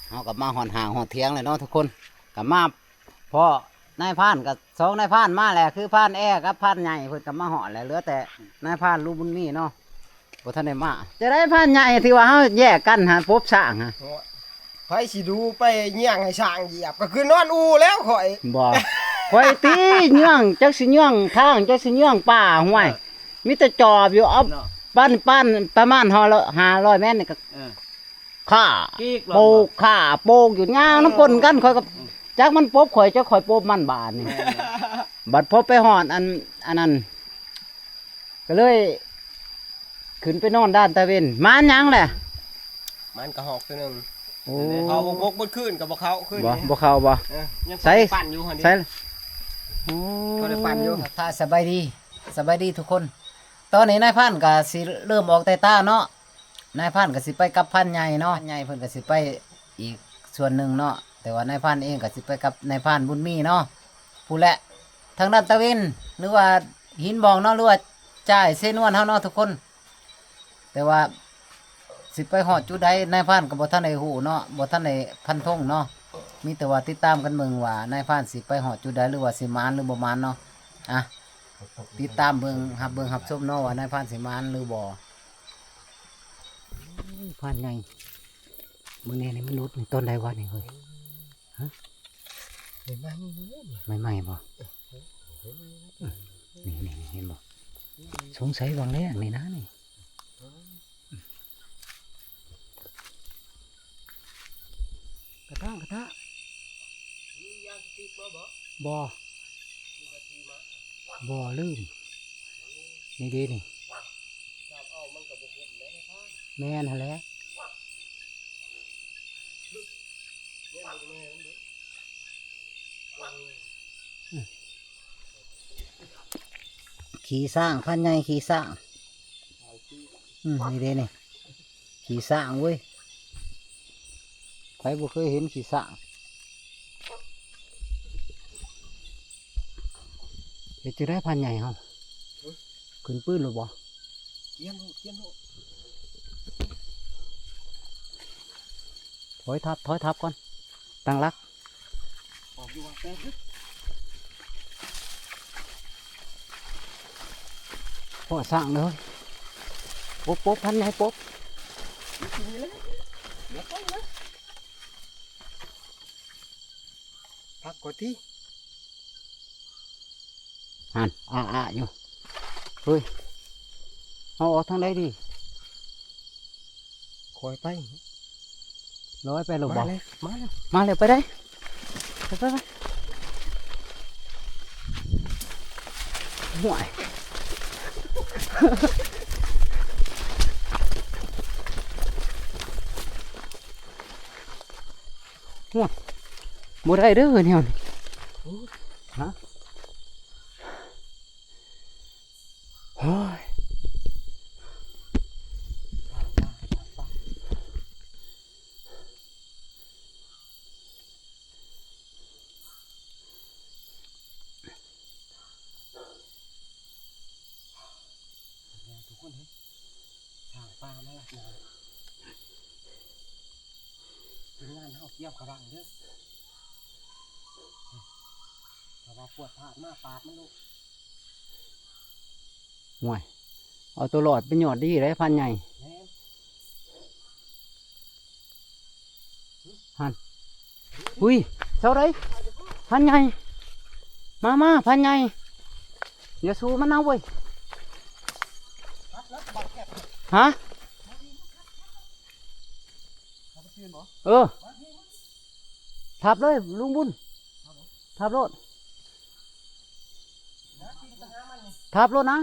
เขากับมาหอนห่างหอนเทียงเลยเนาะทุกคนกับมาพ่อนายพานกับสองนายพานมาแหละคือพานแอกับพานใหญ่เพิ่นกับมาหอนแหละเหลือแต่นายพานลูกบุญมีเนาะบ่ทันได้มาจะได้พานใหญ่ที่ว่าเฮาแยกกันหาพบสร้างฮะ ไผสิดูไปเยี่ยงให้ช้างเหยียบก็คือนอนอูแล้วข่อย บ่ข่อยตีเนื่องจักสิเนื่องทางจักสิเนื่องป่าห้วยมีแต่จอบอยู่เอาปั้นประมาณ500 เมตรนี่ก็ข่าโปกข่าโปกอยู่ย่างน้ำปนกันข่อยก็จักมันปบข่อยจักข่อยปบมันบาดนี่บัดพบไปหอดอันนั้นก็เลยขึ้นไปนอนด้านตะเวนมานยังแหละ มันก็หอกตัวนึง โอ้ เขาบกบนขึ้นกับบ่เขาขึ้น บ่เข้าบ่ ยัง ใส่ ปั่นอยู่หั่นดิ ใช่ เขาได้ปั่นอยู่ ถ้าสบายดีทุกคน ตอนนี้นายพันก็สิเริ่มออกแต่ตาเนาะนายพันก็สิไปกับพันใหญ่เนาะใหญ่เพิ่นก็สิไปอีกส่วนหนึ่งเนาะแต่ว่านายพันเองก็สิไปกับนายพันบุญมีเนาะผู้แหละทางด้านตะเวนหรือว่าหินบองเนาะหรือว่าจ่ายเส้นวนเฮาเนาะทุกคน แต่ว่าสิไปฮอดจุดใดนายพันก็บ่ทันได้ฮู้เนาะบ่ทันได้พันธงเนาะมีแต่ว่าติดตามกันเบิ่งว่านายพันสิไปฮอดจุดใดหรือว่าสิมานหรือบ่มานเนาะอ่ะติดตามเบิ่งรับชมเนาะว่านายพันสิมานหรือบ่พันใหญ่มื้อนี้นี่มันรุดต้นใดวะนี่เฮ้ยฮะไม่บ่นี่เห็นบ่สงสัยบางแรกนี่นะนี่กระทะบ่ลืมนี่ดีนี่แม่นหั่นแหละขี่สร้างพันใหญ่ขี่สร้างนี่ดีนี่ขี่สร้างเว้ยใครบ่เคยเห็นขี่สร้างเดี๋ยวจะได้พันใหญ่เหรอขึ้นปืนหรือบ่เกียนโหถอยทับก่อนตั้งรัก ออกอยู่ว่าแป๊บนึง พ่อสร้างเลยป๊บพันใหญ่ป๊บ พักก่อนที่ หันอยู่เฮ้ยเอาออกทางใดดี คอยไป ร้อยไปหรือบ่ มาแล้วมาเลยไปได้ไปห่วยห่วยบ่ได้เด้อเนี่ยฮะโอ้ยทุกคนเห็นทางปลามาละนะเป็นงานเฮาเกี่ยวกระรังเด้อแต่ว่าปวดผ่านมาปาดมันลูก ห่วยเอาตัวหลอดเป็นหยอดดีเลยพันใหญ่หันอุ้ยเท่าไรพันใหญ่มาพันใหญ่อย่าสู้มันเอาเว้ยฮะทับเลยลุงบุญทับรถนะ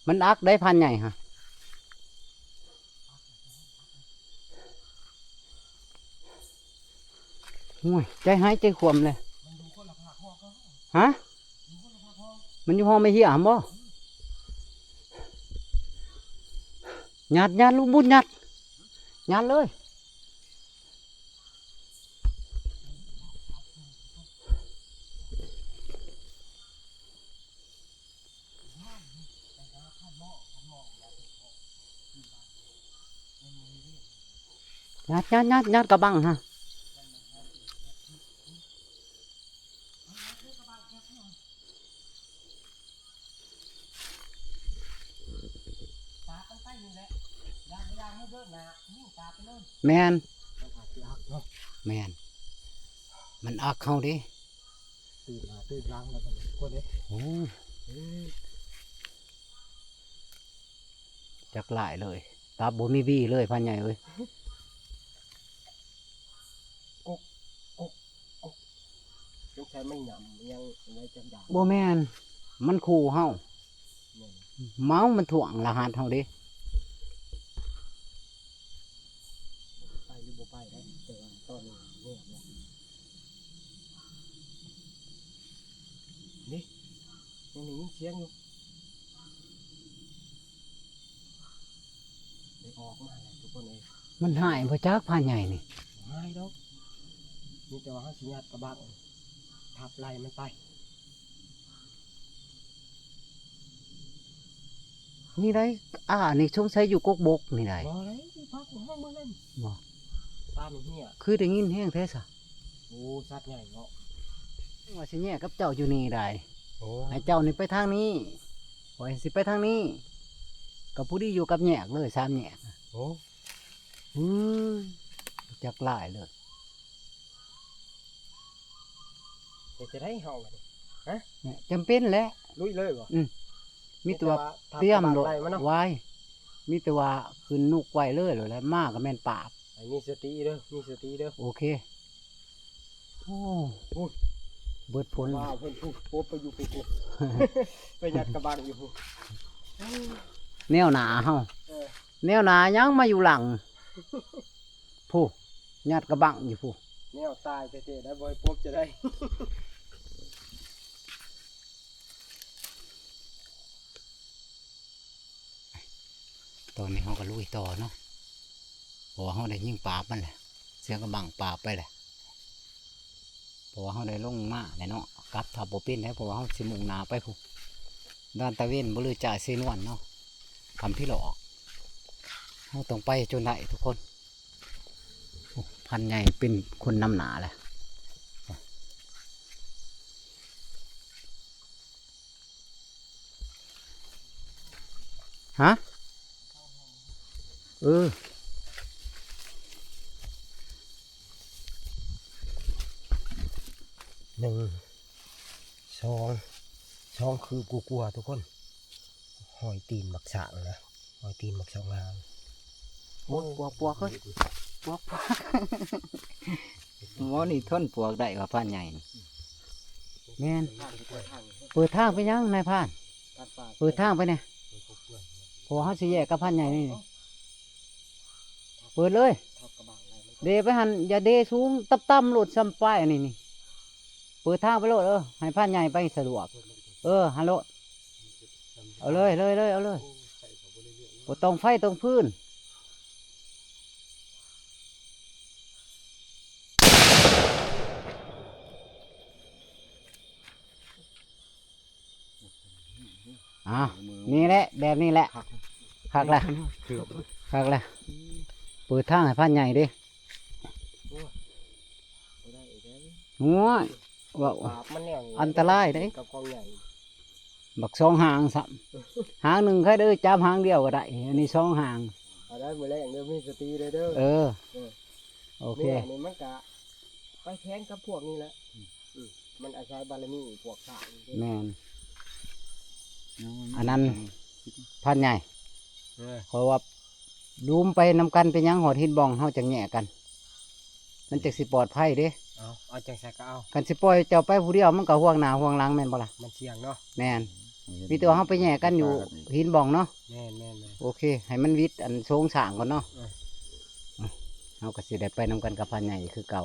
มันอักได้พันใหญ่ฮะโอ้ยใจหายใจขวมเลยฮะมันอยู่ห้องไม่เหี้ยมบ่ ยัดลูกบุญยัดเลยยัดกระบังฮะแมนแมนมันอักเข้าดิ ตื่นมาตื่นรังแล้วคนนี้ โอ้จักหลายเลยตาบ่มีบี้เลยพันใหญ่เว้ย ลูกชายไม่หยำยังอะไรจังด่า บ่แม่นมันขู่เฮาเมามันถ่วงรหัสเฮาดิ ไปอยู่บ่ไปได้แต่ว่าตอนนี้เงียบแล้วนี่ยังได้ยินเสียงอยู่ได้ออกมาแล้วทุกคนเอ้ย มันหายบ่จักพันใหญ่นี่ ไม่ดอกนี่แต่ว่าเขาสิญาติกระบังทับไล่มันไป นี่ได้นี่สงสัยอยู่กกบกนี่ได้ บ่เลยพักห้องมึงนั่น บ่ ตามเหี้ย คือได้ยินแฮงแท้ซะ โอ้สัตว์ใหญ่เนาะ ว่าสิแยกกับเจ้าอยู่นี่ได้ โอ้ ให้เจ้านี่ไปทางนี้ข่อยสิไปทางนี้กับผู้ที่อยู่กับแยกเลยสามแยก โอ้ อือจักหลายเลย เดี๋ยวจะได้เฮาเลย เนี่ยจำเป็นแหละ ลุยเลยบ่ มีตัว ทับ เตรียม กระ โล บังไล่มันเนาะ ไว้มีแต่ว่าขึ้นนุกไว้เลยแล้วมากก็แม่นปราบ ไอ้มีสติเด้อมีสติเด้อ โอเคโอ้ โอ้ย เบิดผล ว้าวเพิ่นปุ๊บปุ๊บไปอยู่ปุ๊บ ปุ๊บ ไปยัดกระบังอยู่ปุ๊บ แนวหนาเฮา เออ แนวหนายังมาอยู่หลัง ผู้ยัดกระบังอยู่ผู้ แนวตายเตะๆได้บ่ให้ปุ๊บจะได้ ตอนนี้เฮาก็ลุยต่อเนาะเพราะว่าเฮาได้ยิงปราบมันแหละเสียงกระบังปราบไปแหละเพราะว่าเฮาได้ลงมาแล้วเนาะกลับทับบ่เป็นแล้วเพราะว่าเฮาสิมุ่งหน้าไปผู้ด้านตะเวนบ่ลือจ่าเซนวันเนาะคำที่หลอกเฮาต้องไปจนได้ทุกคนโอ้พันใหญ่เป็นคนนำหนาแหละฮะหนึ่งสองคือกูกลัวทุกคนหอยตีนบักสางนะหอยตีนบักสองหาง ปวกเฮ้ยปวกหมอนี่ทนปวกได้ว่าพันใหญ่นี่แม่นเปิดทางไปยังนายพรานเปิดทางไปเนี่ยเพอเขาสิแยกกับพันใหญ่นี่เปิดเลยเดไปหันอย่าเดสูงต่ำๆหลุดซ้ำป้ายอันนี่เปิดทางไปโลดให้พันใหญ่ไปสะดวกฮัลโหลเอาเลยเอาเลยบ่ต้องไฟตรงพื้นนี่แหละแบบนี้แหละคักละเปิดทางให้พันใหญ่ดิหัวว่า มันแนว อันตรายเด้ กับกองใหญ่ บักสองหางสัมหางหนึ่งแค่เด้อจับหางเดียวก็ได้อันนี้สองหาง เอาได้มือแรกเด้อมีสติเลยเด้อ โอเค นี่นี่มันกะไปแทงกับพวกนี้แหละมันอาศัยบารมีพวกข้าง แมนอันนั้นพันใหญ่เพราะว่าดูมไปนำกันเป็นหยังหอดหินบองเขาจะแง่กัน มันจะสิปลอดภัยเด้ เอาจังใส่ก็เอา กันสิปล่อยเจ้าไปผู้เดียวมันก็ห่วงหน้าห่วงหลังแม่นบ่ล่ะ มันเสี่ยงเนาะ แม่นมีตัวเขาไปแง่กันอยู่หินบองเนาะ แม่น โอเค ให้มันวิทย์อันโชงสร้างก่อนเนาะ เออ เขาก็สิได้ไปนำกันกับพันใหญ่คือเก่า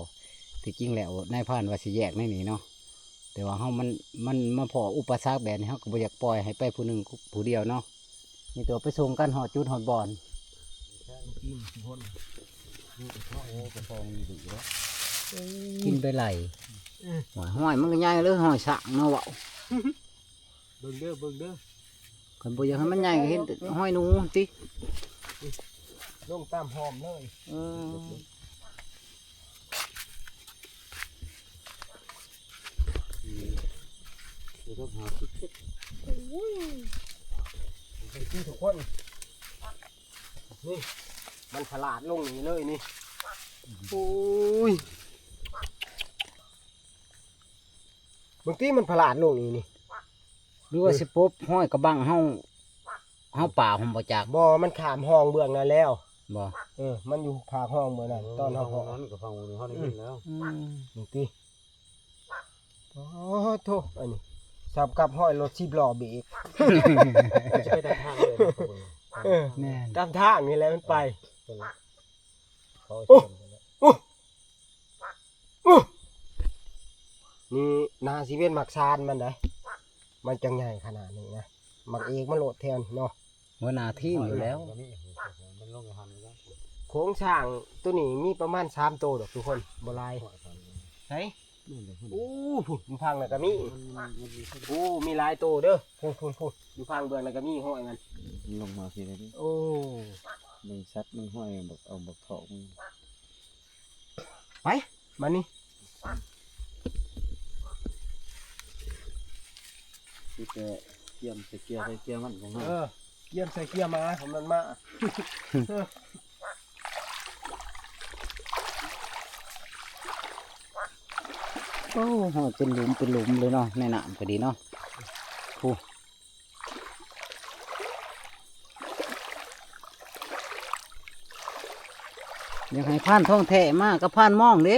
ที่จริงแล้วนายพรานว่าสิแยกในนี้เนาะแต่ว่าเขามันมาพออุปสรรคแบบนี้เขาก็บ่อยากปล่อยให้ไปผู้หนึ่งผู้เดียวเนาะมีตัวไปส่งกันหอดจุดหอดบอล กินทุกคนนี่กระเพาะโอ้กระเพาะมีดีแล้ว กินไปไหลห้อยมันก็ใหญ่เลยห้อยสางเนาะเว้า เบิ่งเด้อเบิ่งเด้อ คันบ่อยากให้มันใหญ่ก็เห็นแต่ห้อยหนูติ ลงตามหอมเลย เออ เดี๋ยวต้องหาติ๊กติ๊กนี่ทุกคนนี่มันฉลาดลงนี่เลยนี่โอ้ยบางทีมันฉลาดลงนี่ หรือว่าสิปบห้อยกระบังเฮาป่าผมบ่จัก บ่มันขามห้องเบื้องนั้นแล้ว บ่ มันอยู่ผากห้องเบื้องนั้นตอนห้องนั้น ก็ฟังเขาได้ยินแล้ว บางทีโอ้โถอันนี้สับกับห้อยรถ10 ล้อเบรก จะไปทางทางเลย แม่น ตามทางนี่แหละมันไป เขา นี่นาซีเวนมักซานมันได้มันจังใหญ่ขนาดนี้นะมักเอกมันโหลดแทนเนาะ หัวหน้าทีมอยู่แล้ว มันลงหันแล้ว โค้งช่างตัวนี้มีประมาณ3ตัวดอกทุกคนบ่ลายไหนโอ้พุ่นอยู่พังน่ะก็มีโอ้มีหลายตัวเด้อพุ่นอยู่พังเบื้องน่ะก็มีห้อยมัน ลงมาสิเลยนี่ โอ้ มึงซัดมึงห้อยแบบเอาแบบถอกมึง ไปมานี่ ที่แกเกี่ยมใส่เกียร์ใส่เกียร์มันของมัน เยี่ยมใส่เกียร์มาผมมันมา โอ้ห้อยเป็นหลุมเลยเนาะในน้ำก็ดีเนาะผู้อยากให้ผ่านท้องแท้มากก็ผ่านมองเด้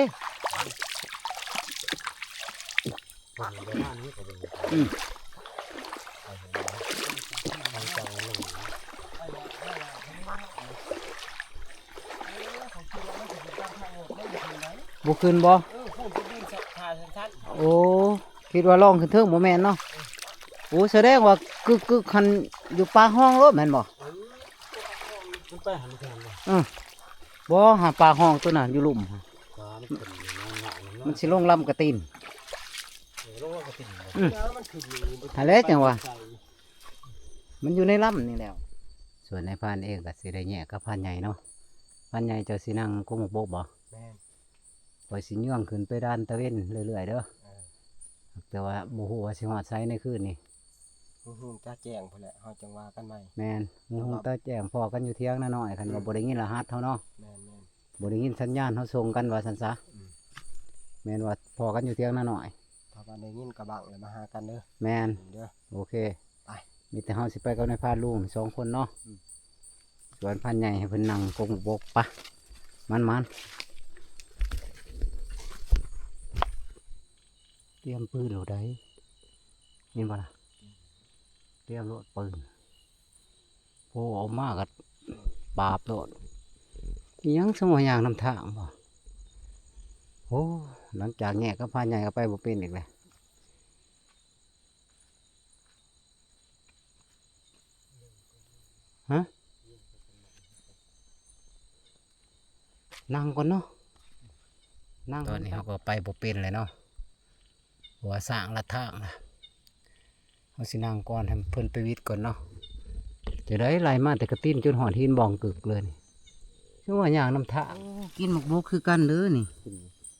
คนเดียวหน้านี้ก็เป็น บ่ขึ้นบ่ พุ่นดินขาสั้น โอ้คิดว่าลองขึ้นเทิงบ่แม่นเนาะโอ้แสดงว่ากึกคันอยู่ปากห้องรถแม่นบ่ มันไปหันแทนเลย บ่หาปากห้องตัวน่ะอยู่หลุม ขามันเป็นหนัก มันสิลงลำกระตีน ลงก็ติด แล้วมันขึ้นนี่ หาแล้วจังวะ มันอยู่ในลำนี่แล้ว ส่วนในพานเองก็สิได้แยกกับพานใหญ่เนาะพานใหญ่เจะสินั่งกุ้งโบกบ่ แม่น ปล่อยสิย่องขึ้นไปด้านตะเวนเรื่อยๆเด้อแต่ว่าบ่ฮู้ว่าสิฮอดไสในคืนนี้ ตาแจ้งพุ่นแหละเฮาจังว่ากันใหม่ แม่นฮู้ตาแจ้งพอกันอยู่เที่ยงน้อยๆคันว่าบ่ได้ยินรหัสเฮาเนาะ แม่น บ่ได้ยินสัญญาณเฮาส่งกันว่าซั่นซะ อืม แม่นว่าพอกันอยู่เที่ยงน้อย ถ้าว่าได้ยินกระบังเลยมาหากันเด้อ แม่น เด้อ โอเค ไป มีแต่เฮาสิไปกับนายพรานลุง2คนเนาะส่วนพันใหญ่ให้เพิ่นนั่งกงบกปะมันเตรียมปืนเหล่าใดเห็นบ่ล่ะเตรียมรถปืนโอ้ออกมากัปราบรถอิหยังสมอย่างนำทางบ่โอ้หลังจากแงกก็พานใหญ่ก็ไปบ่เป็นอีกเลยฮะนั่งก่อนเนาะนั่งตอนนี้เขาก็ไปบ่เป็นเลยเนาะหัวสร้างละทางนะเขาสินั่งก่อนให้เพิ่นไปวิทย์ก่อนเนาะจะได้ไล่มาแต่กระติ้นจนหอดหินบองกึกเลยนี่ชื่อว่าอย่างน้ำทางกินหมกบกคือกันเลยนี่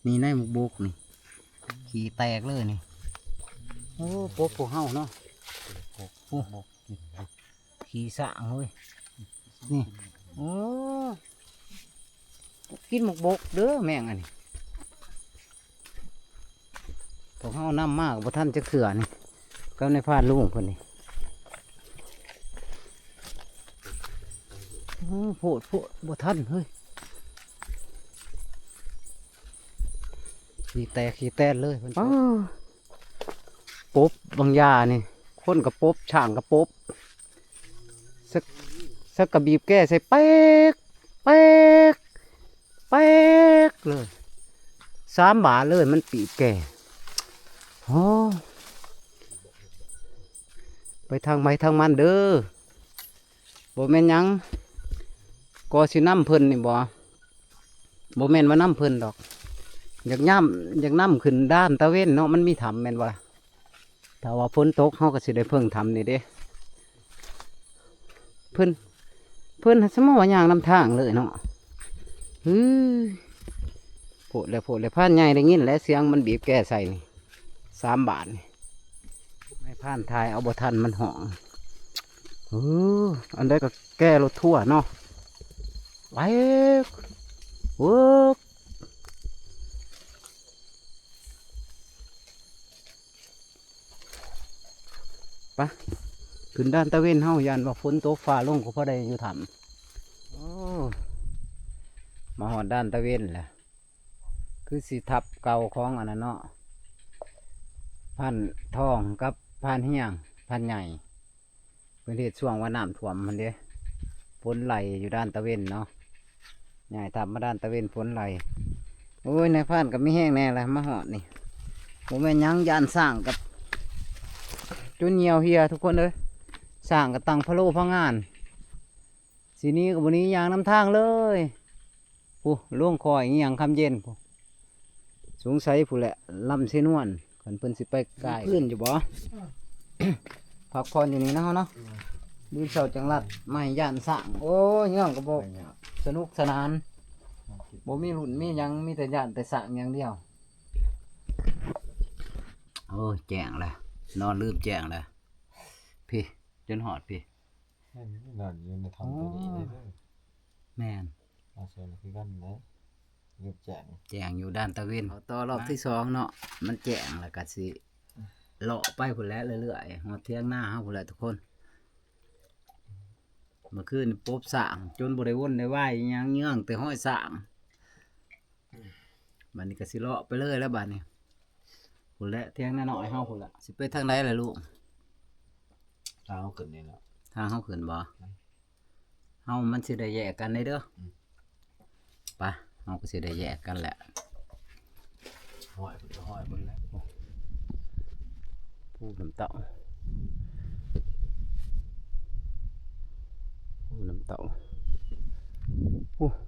นี่ในหมกบกนี่ขี่แตกเลยนี่โอ้โป๊บพวกเฮาเนาะโอ้ขี่สร้างเลยนี่โอ้กินหมกบกเด้อแม่งอันนี้พวกเฮาน้ำมากบ่ท่านจะเขื่อนี่ก็ในพาดลุงคนนี้โอ้โพดบ่ท่านเฮ้ยขี่แตกเลยเพิ่นปบบางยานี่คนกับปบช่างกับปบสักกระบีบแก้ใส่เป๊กเป๊กเป๊กเลย3 บาทเลยมันปีบแก่โอ้ไปทางไม้ทางมันเด้อบ่แม่นหยัง ก็สิน้ำเพิ่นนี่บ่แม่นว่าน้ำเพิ่นดอกอยากน้ำขึ้นด้านตะเว้นเนาะมันมีถ้ำแม่นบ่ล่ะถ้าว่าฝนตกเฮาก็สิได้เพิ่งถ้ำนี่เด้เพิ่นสมอว่าย่างนำทางเลยเนาะฮือโพดแล้วพานใหญ่ได้ยินแล้วเสียงมันบีบแก้ใส่นี่3 บาทนี่ไม่พานทายเอาบ่ทันมันห้องอันใดก็แก้รถทั่วเนาะไปเวิร์กปะขึ้นด้านตะเวนเฮายันว่าฝนตกฟ้าลงก็พอได้อยู่ถ้ำโอ้มาหอดด้านตะเวนแหละคือสิทับเก่าของอันนั้นเนาะพันทองกับพันเฮียงพันใหญ่เป็นเหตุช่วงว่าน้ำท่วมมันเด้ฝนไหลอยู่ด้านตะเวนเนาะใหญ่ทับมาด้านตะเวนฝนไหลโอ้ยในพันกับไม่แห้งแน่เลยมาหอดนี่ผมแม่นยังยานสร้างกับจนเหี่ยวเหียทุกคนเลยสร้างกับตังพะโลพะงานสีนี้กับวันนี้ยางน้ำทางเลยผู้ล่วงคอยอย่างคำเย็นผู้สงสัยผู้แหละลำเสนวนขันเพิ่นสิไปกายขึ้นอยู่บ่ พักผ่อนอยู่นี่นะเนาะดูเสาจังหลัดไม่ย่านสร้างโอ้ยเงี้ยก็บอกสนุกสนานบ่มีหุ่นมียังมีแต่ย่านแต่สร้างอย่างเดียวโอ้ยแจ้งแล้วนอนลืมแจ้งแล้วพี่จนหอดพี่ นอนอยู่ในท้องตัวนี้เลยเด้อ แม่น มาเชิญคือกันนะเรียบแจ้ง แจ้งอยู่ด้านตะเวนต่อรอบที่2เนาะมันแจ้งแล้วก็สิเลาะไปพุ่นแล้วเรื่อยๆหอดเที่ยงหน้าเฮาพุ่นแหละทุกคนเมื่อคืนปบสร้างจนบ่ได้วนได้ไหวอิหยังเงื่องแต่ห้อยสร้างบัดนี้ก็สิเลาะไปเลยแล้วบัดนี้พุ่นแหละเที่ยงหน้าน้อยเฮาพุ่นละสิไปทางใดล่ะลูก เท้าขึ้นนี่แล้ว ทางเฮาขึ้นบ่เฮามันสิได้แยกกันได้เด้อไปเฮาก็สิได้แยกกันแหละ ห้อยบนแล้ว ผู้น้ำเต่า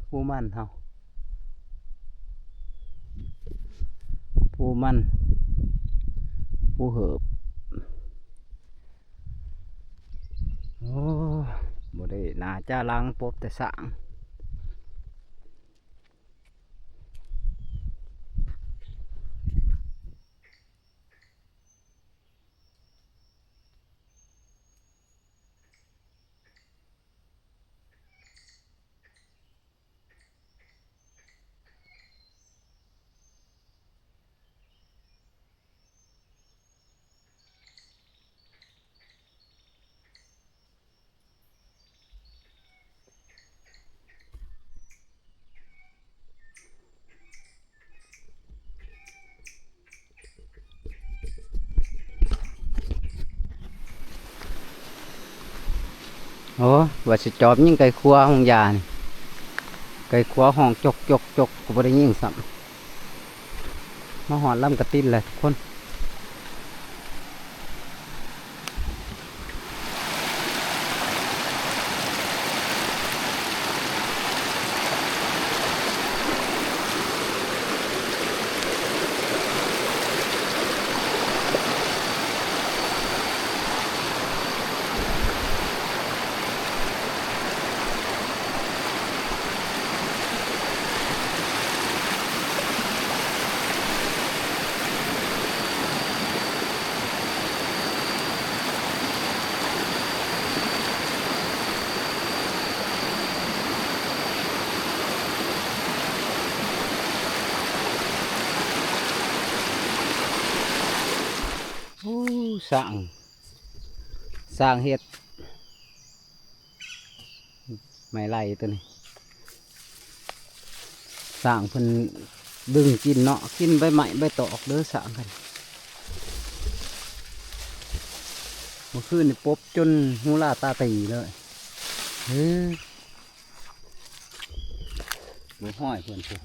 ผู้มันเฮาผู้มันผู้เหิบโอ้บ่ได้น่าจะล้างปบแต่สร้าง โอ้ว่าสิจอบยิ่งไก่ครัวห้องยานี่ไก่ครัวห้องจกก็บ่ได้ยิ่งซ้ำมาหอดลำกระติ้นเลยทุกคนสร้างเฮ็ดไม่ไล่ตัวนี้สร้างเพิ่นดึงกินเนาะกินใบไม้ใบตอกเด้อสร้างกันเมื่อคืนนี่ปบจนหูลาตาตีเลยบ่ห้อยเพิ่นพู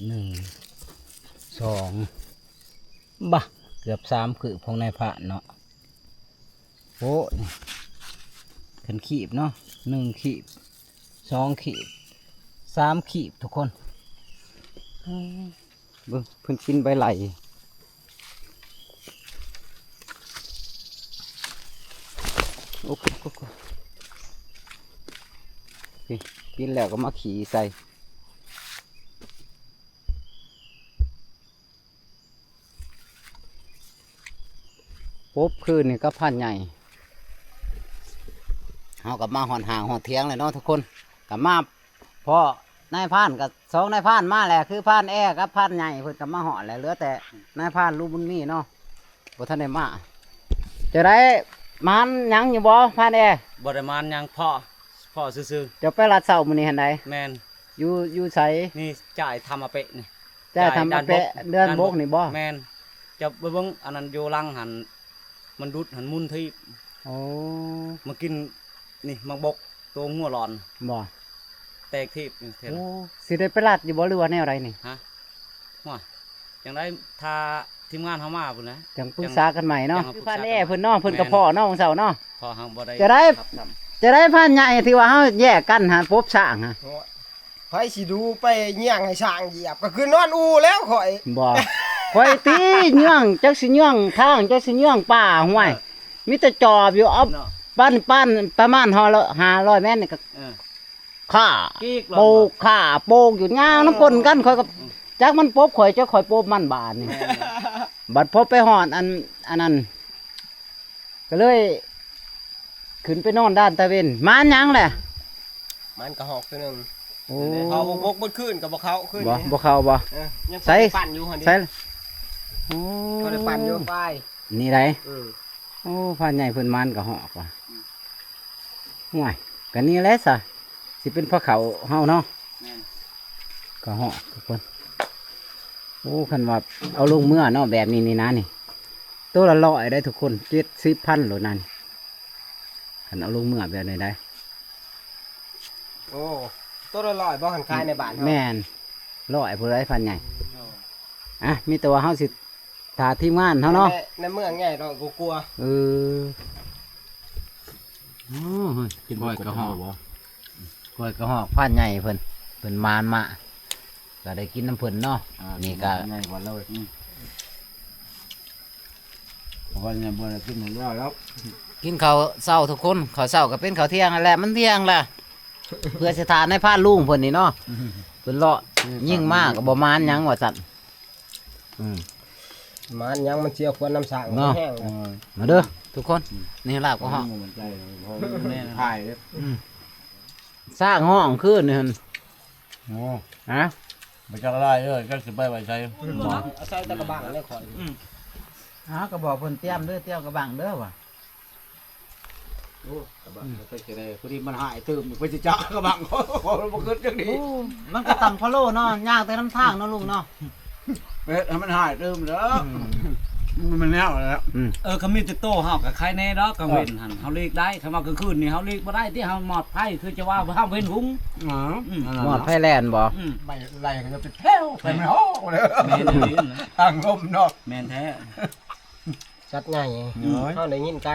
1 2 บ่เกือบ3คือพงนายพระเนาะโอ้นี่ขึ้นขีบเนาะ1ขีบ2ขีบ3ขีบทุกคนเบิ่งเพิ่นกินใบไหลโอ้โหกินแล้วก็มาขี่ใส่ปุ๊บคืนนี่ก็พันใหญ่เอากับมาหอนห่างหอนเทียงเลยเนาะทุกคนกับมาพอนายพานกับ2นายพานมาแหละคือพานแอกับพานใหญ่เพิ่นกับมาหอนแหละเหลือแต่นายพานลูกบุญมีเนาะบ่ทันได้มาจะได้มันยังอยู่บ่พานแอ บ่ได้มานยังพ่อซื่อ จะไปรัดเสามื้อนี้หั่นใด ๆแม่น อยู่ไส นี่จ่ายทำมาเปะนี่ จะทำมาเปะเดือนบกนี่บ่ แม่นจะไปเบิ่งอันนั้นโยลังหันมันดุดหันมุนที่ โอ้ มากินนี่มังบกตัวหัวร้อน บ่ แตกที่นี่เท่า โอ้ นั้น สิได้ไปรัดอยู่บ่หรือว่าแนวใดนี่ ฮะว่าจังได้ทาทีมงานเฮามาพุ่นนะ จังปรึกษากันใหม่เนาะ จัง คือ ปรึกษา พัน กัน แอเพิ่นเนาะเพิ่นก็พ่อเนาะของเสาเนาะ พอหังบ่ได้ จะได้ ครับท จะได้พันใหญ่ที่ว่าเฮาแยกกันหาพบสร้างฮะ ไผสิดูไปเยี่ยงให้ช้างเหยียบก็คือนอนอูแล้วข่อย บ่ข่อยตีเนื่องจักสิเนื่องทางจักสิเนื่องป่าห้วยมีแต่จอบอยู่เอา ำเนาะ ปั้นประมาณ500 เมตรนี่ก็ เออ ฆ่า กีก โปกฆ่าโปกอยู่ย่างน้ำปนกันข่อยก็จักมันปบข่อยจักข่อยปบมันบาดนี่ บัดพบไปหอดอันนั้นก็เลย ขึ้นไปนอนด้านตะเวนมานหยังแหละ มันก็หอกตัวหนึง โอ้ เขาบกบนขึ้นกับบ่เขาขึ้น บ่เข้าบ่ เออยัง ใส่ ปั่นอยู่หั่นนี่ ใช่โอ้ เขาได้ปั่นอยู่ไป นี่ไร อือ โอ้พานใหญ่เพิ่นมันก็หอกว่ะห่วยก็นี่แหละซะสิเป็นพระเขาเฮาเนาะ แม่น ก็หอกทุกคนโอ้คันว่าเอาลงเมื่อเนาะแบบนี้นี่นะนี่ตัวละ100ได้ทุกคน70,000โหลนั่นคันเอาลงเมื่อแบบนี้ได้ โอ้ตัวละร้อยบ่หันขายในบ้านเฮา แม่น100ผู้ใดพันใหญ่ เอา อ่ะมีแต่ว่าเฮาสิถาทีมงานเฮาเนาะ ในเมืองใหญ่เราก็กลัว เออโอ้ยกินบ่อยกระหอกบ่บ่อยกระหอกพันใหญ่เพิ่นมานมาก็ได้กินน้ำเพิ่นเนาะนี่ก็ ง่ายกว่าเราเพราะว่าเนี่ยบ่ได้กินหมูย่อแล้ว กินข้าวเช้าทุกคนข้าวเช้าก็เป็นข้าวเที่ยงนั่นแหละมันเที่ยงแหละ เพื่อสิทานให้พานลุงเพิ่นนี่เนาะเพิ่นเลาะยิ่งมากก็บ่มานหยังว่าซั่นอืม มันยังมันเสียควรน้ำสาง เนาะ แห้งเลย มาเด้อทุกคนนี่ลาบก็ฮอก มันใจเพราะแม่ถ่ายเลย สร้างห้องขึ้นนี่หั่น โอ้ ฮะ ไม่จักได้เลยก็สิไปไว้ใช้ เอาใส่ตะกระบังเลยข่อย ฮะก็บอกเพิ่นเตรียมเด้อเตรียมกระบังเด้อว่ะ โอ้กระบังก็จะได้พอดีมันหายตื่มไปสิจักกระบังเขาบ่ขึ้นจังนี้ มันก็ตำพะโล้เนาะย่างแต่น้ำทางเนาะลุงเนาะ เฮ็ดให้มันหายตื่มเด้อมันแนวแล้ว เขามีติดโต้เฮากับใครแน่ดอกกังเว้นหันเฮาเลีกได้ถ้ามากลางคืนนี่เฮาเลีกบ่ได้ที่เฮาหมอดไผคือจะว่าเฮาเว้นหุง อ๋อ หมอดไผแลนด์บ่ อืม ไม่ไรก็จะไปแพ้วไปมันโอ้เลย แม่นอีหลีนะ ทางลมเนาะ แม่นแท้ ชัดง่ายเขาได้ยินไกล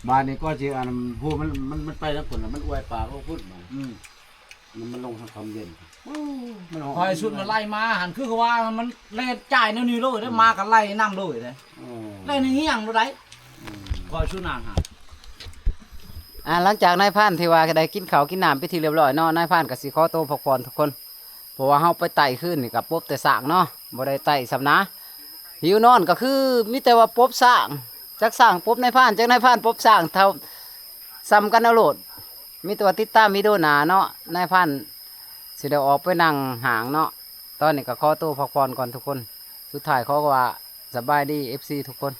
บ้านนี้ก็สิอันผู้มันไปแล้วคนน่ะมันอวยปากก็พูดมามันลงทางคำเย็นมัน คอยสุดมาไล่มาหันคือเขาว่ามันเล่นจ่ายแนวนี้เลยได้มากันไล่นำเลยเด้ไล่ในเฮียงบ่ได้คอยสุดนานหัน หลังจากนายพรานที่ว่าได้กินข้าวกินน้ำไปที่เรียบร้อยเนาะนายพรานก็สิขอตัวพักผ่อนทุกคนเพราะว่าเฮาไปไต่ขึ้นนี่ก็ปบแต่สร้างเนาะบ่ได้ไต่สำนะหิวนอนก็คือมีแต่ว่าปบสร้างจักสร้างปบนายพรานจักนายพรานปบสร้างเท่าซ้ำกันเอาโลดมีแต่ว่าติดตามวิดีโอหน้าเนาะนายพรานสิได้ออกไปนั่งหางเนาะตอนนี้ก็ขอตัวพักผ่อนก่อนทุกคนสุดท้ายขอว่าสบายดี FC ทุกคน